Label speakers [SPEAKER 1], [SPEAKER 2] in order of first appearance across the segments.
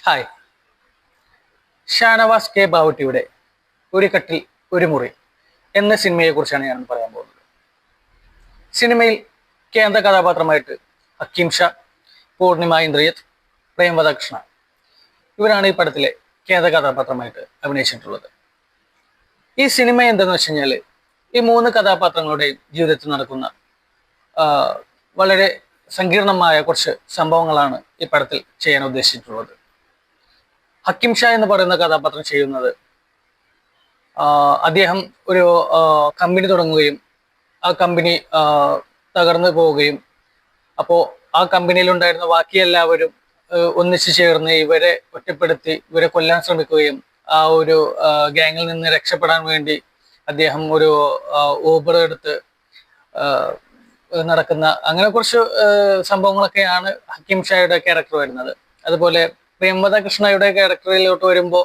[SPEAKER 1] Hi. Shanavas K ബാവട്ടിയുടെ ഒരു കട്ടിൽ ഒരു മുറി എന്ന സിനിമയെക്കുറിച്ചാണ് ഞാൻ പറയാൻ പോകുന്നത്. സിനിമയിൽ കേന്ദ്ര കഥാപാത്രമായിട്ട് ഹക്കീം ഷാ, പൂർണിമ ഇന്ദ്രിയത്ത്, പ്രേംവദകൃഷ്ണ ഇവരാണ് ഈ പടത്തിലെ കേന്ദ്ര കഥാപാത്രമായിട്ട് അഭിനയിച്ചിട്ടുള്ളത്. ഈ സിനിമ എന്തെന്ന് വെച്ച് കഴിഞ്ഞാൽ ഈ മൂന്ന് കഥാപാത്രങ്ങളുടെയും ജീവിതത്തിൽ നടക്കുന്ന വളരെ സങ്കീർണമായ കുറച്ച് സംഭവങ്ങളാണ് ഈ പടത്തിൽ ചെയ്യാൻ ഉദ്ദേശിച്ചിട്ടുള്ളത്. ഹക്കീം ഷാ എന്ന് പറയുന്ന കഥാപാത്രം ചെയ്യുന്നത് അദ്ദേഹം ഒരു കമ്പനി തുടങ്ങുകയും ആ കമ്പനി തകർന്നു പോവുകയും അപ്പോൾ ആ കമ്പനിയിലുണ്ടായിരുന്ന ബാക്കി എല്ലാവരും ഒന്നിച്ചു ചേർന്ന് ഇവരെ ഒറ്റപ്പെടുത്തി ഇവരെ കൊല്ലാൻ ശ്രമിക്കുകയും ആ ഒരു ഗ്യാങ്ങിൽ നിന്ന് രക്ഷപ്പെടാൻ വേണ്ടി അദ്ദേഹം ഒരു ഊബർ എടുത്ത് നടക്കുന്ന അങ്ങനെ കുറച്ച് സംഭവങ്ങളൊക്കെയാണ് ഹക്കീം ഷായുടെ ക്യാരക്ടർ വരുന്നത്. അതുപോലെ പ്രേംവദകൃഷ്ണയുടെ ക്യാരക്ടറിലോട്ട് വരുമ്പോൾ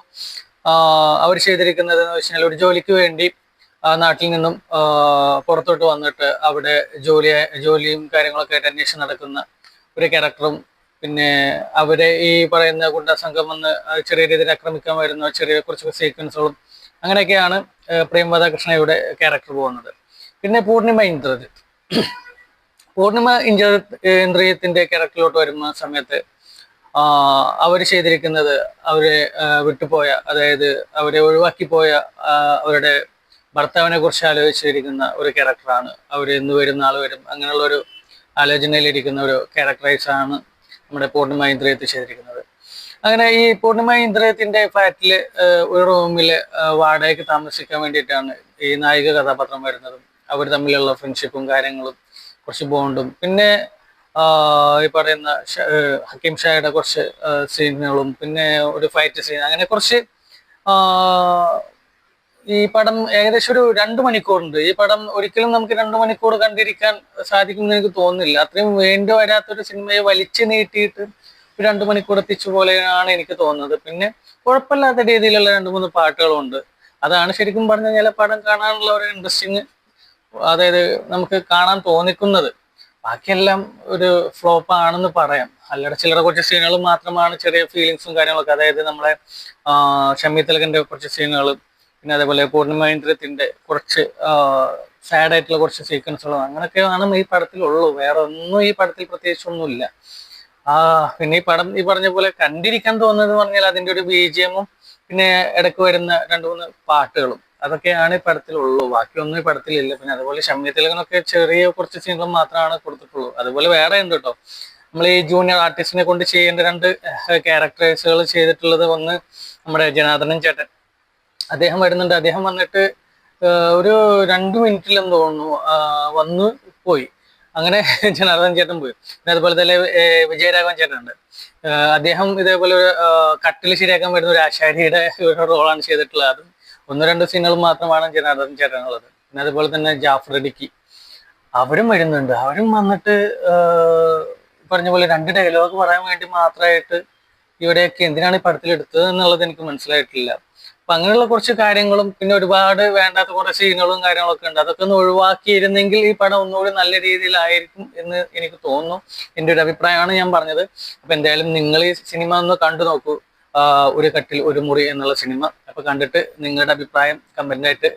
[SPEAKER 1] അവർ ചെയ്തിരിക്കുന്നത് എന്ന് വെച്ചാൽ ഒരു ജോലിക്ക് വേണ്ടി നാട്ടിൽ നിന്നും പുറത്തോട്ട് വന്നിട്ട് അവിടെ ജോലിയും കാര്യങ്ങളൊക്കെ ആയിട്ട് അന്വേഷണം നടക്കുന്ന ഒരു ക്യാരക്ടറും, പിന്നെ അവരെ ഈ പറയുന്ന ഗുണ്ടാ സംഘം വന്ന് ചെറിയ രീതിയിൽ ആക്രമിക്കാൻ വരുന്ന ചെറിയ കുറച്ച് സീക്വൻസുകളും അങ്ങനെയൊക്കെയാണ് പ്രേംവദകൃഷ്ണയുടെ ക്യാരക്ടർ പോകുന്നത്. പിന്നെ പൂർണിമ ഇന്ദ്രിയത്തിന്റെ ക്യാരക്ടറിലോട്ട് വരുന്ന സമയത്ത് അവർ ചെയ്തിരിക്കുന്നത് അവരെ വിട്ടുപോയ, അതായത് അവരെ ഒഴിവാക്കിപ്പോയ അവരുടെ ഭർത്താവിനെ കുറിച്ച് ആലോചിച്ചിരിക്കുന്ന ഒരു ക്യാരക്ടറാണ്. അവർ എന്ന് വരും നാളെ വരും അങ്ങനെയുള്ള ഒരു ആലോചനയിലിരിക്കുന്ന ഒരു ക്യാരക്ടറൈസാണ് നമ്മുടെ പൂർണിമ ഇന്ദ്രിയത്തിൽ ചെയ്തിരിക്കുന്നത്. അങ്ങനെ ഈ പൂർണിമ ഇന്ദ്രിയത്തിന്റെ ഫ്ലാറ്റിൽ ഒരു റൂമിൽ വാടകയ്ക്ക് താമസിക്കാൻ വേണ്ടിയിട്ടാണ് ഈ നായിക കഥാപാത്രം വരുന്നതും അവർ തമ്മിലുള്ള ഫ്രണ്ട്ഷിപ്പും കാര്യങ്ങളും കുറച്ച് ബോണ്ടും പിന്നെ ഈ പറയുന്ന ഹക്കീം ഷായുടെ കുറച്ച് സീനുകളും പിന്നെ ഒരു ഫൈറ്റ് സീൻ അങ്ങനെ കുറച്ച് ഈ പടം ഏകദേശം ഒരു 2 മണിക്കൂറുണ്ട്. ഈ പടം ഒരിക്കലും നമുക്ക് 2 മണിക്കൂർ കണ്ടിരിക്കാൻ സാധിക്കുമെന്ന് എനിക്ക് തോന്നുന്നില്ല. അത്രയും വേണ്ടി വരാത്തൊരു സിനിമയെ വലിച്ചു നീട്ടിയിട്ട് ഒരു 2 മണിക്കൂർ എത്തിച്ചു പോലെയാണ് എനിക്ക് തോന്നുന്നത്. പിന്നെ കുഴപ്പമില്ലാത്ത രീതിയിലുള്ള 2-3 പാട്ടുകളുണ്ട്. അതാണ് ശരിക്കും പറഞ്ഞു കഴിഞ്ഞാൽ പടം കാണാനുള്ള ഒരു ഇൻട്രസ്റ്റിങ്, അതായത് നമുക്ക് കാണാൻ തോന്നിക്കുന്നത്. ബാക്കിയെല്ലാം ഒരു ഫ്ലോപ്പ് ആണെന്ന് പറയാം. അല്ലറ ചില്ലറ കുറച്ച് സീനുകൾ മാത്രമാണ് ചെറിയ ഫീലിങ്സും കാര്യങ്ങളൊക്കെ, അതായത് നമ്മളെ ഷമി തിലകന്റെ കുറച്ച് സീനുകളും പിന്നെ അതേപോലെ പൂർണിമ ഇന്ദ്രിയത്തിന്റെ കുറച്ച് സാഡ് ആയിട്ടുള്ള കുറച്ച് സീക്വൻസുകളും അങ്ങനെയൊക്കെയാണ് ഈ പടത്തിലുള്ളൂ. വേറെ ഒന്നും ഈ പടത്തിൽ പ്രത്യേകിച്ചൊന്നുമില്ല. പിന്നെ ഈ പടം ഈ പറഞ്ഞ പോലെ കണ്ടിരിക്കാൻ തോന്നുന്നത് പറഞ്ഞാൽ അതിന്റെ ഒരു ബിജിഎമ്മും പിന്നെ ഇടയ്ക്ക് വരുന്ന 2-3 പാട്ടുകളും അതൊക്കെയാണ് ഈ പടത്തിലുള്ളൂ. ബാക്കിയൊന്നും ഈ പടത്തിലില്ല. പിന്നെ അതുപോലെ ഷമി തിലകനൊക്കെ ചെറിയ കുറച്ച് സീനുകൾ മാത്രമാണ് കൊടുത്തിട്ടുള്ളൂ. അതുപോലെ വേറെ ഉണ്ട് കേട്ടോ. നമ്മൾ ഈ ജൂനിയർ ആർട്ടിസ്റ്റിനെ കൊണ്ട് ചെയ്യേണ്ട 2 ക്യാരക്ടേഴ്സുകൾ ചെയ്തിട്ടുള്ളത്, ഒന്ന് നമ്മുടെ ജനാർദ്ദനൻ ചേട്ടൻ, അദ്ദേഹം വരുന്നുണ്ട്. അദ്ദേഹം വന്നിട്ട് ഒരു 2 മിനിറ്റിലെന്ന് തോന്നുന്നു വന്ന് പോയി. അങ്ങനെ ജനാർദ്ദനൻ ചേട്ടൻ പോയി. പിന്നെ അതുപോലെ തന്നെ വിജയരാഘവൻ ചേട്ടനുണ്ട്. അദ്ദേഹം ഇതേപോലെ കട്ടിൽ ശരിയാക്കാൻ വരുന്ന ഒരു ആശാരിയുടെ ഒരു റോളാണ് ചെയ്തിട്ടുള്ളത്. അതും 1-2 സീനുകൾ മാത്രമാണ് ജനാർദ്ദനൻ ചേട്ടനുള്ളത്. പിന്നെ അതുപോലെ തന്നെ ജാഫർ ഇടുക്കി അവരും വരുന്നുണ്ട്. അവരും വന്നിട്ട് പറഞ്ഞ പോലെ 2 ഡയലോഗ് പറയാൻ വേണ്ടി മാത്രമായിട്ട് ഇവിടെയൊക്കെ എന്തിനാണ് ഈ പടത്തിൽ എടുത്തത് എന്നുള്ളത് എനിക്ക് മനസ്സിലായിട്ടില്ല. അപ്പൊ അങ്ങനെയുള്ള കുറച്ച് കാര്യങ്ങളും പിന്നെ ഒരുപാട് വേണ്ടാത്ത കുറേ സീനുകളും കാര്യങ്ങളൊക്കെ ഉണ്ട്. അതൊക്കെ ഒന്ന് ഒഴിവാക്കിയിരുന്നെങ്കിൽ ഈ പടം ഒന്നുകൂടി നല്ല രീതിയിലായിരിക്കും എന്ന് എനിക്ക് തോന്നുന്നു. എൻ്റെ ഒരു അഭിപ്രായമാണ് ഞാൻ പറഞ്ഞത്. അപ്പൊ എന്തായാലും നിങ്ങൾ ഈ സിനിമ ഒന്ന് കണ്ടു നോക്കൂ, ഒരു കട്ടിൽ ഒരു മുറി എന്നുള്ള സിനിമ. അപ്പൊ കണ്ടിട്ട് നിങ്ങളുടെ അഭിപ്രായം കമന്റായിട്ട്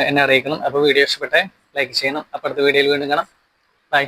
[SPEAKER 1] എന്നെ അറിയിക്കണം. അപ്പൊ വീഡിയോ ഇഷ്ടപ്പെട്ടെ ലൈക്ക് ചെയ്യണം. അപ്പുറത്തെ വീഡിയോയിൽ വീണ്ടും കാണാം. ബൈ.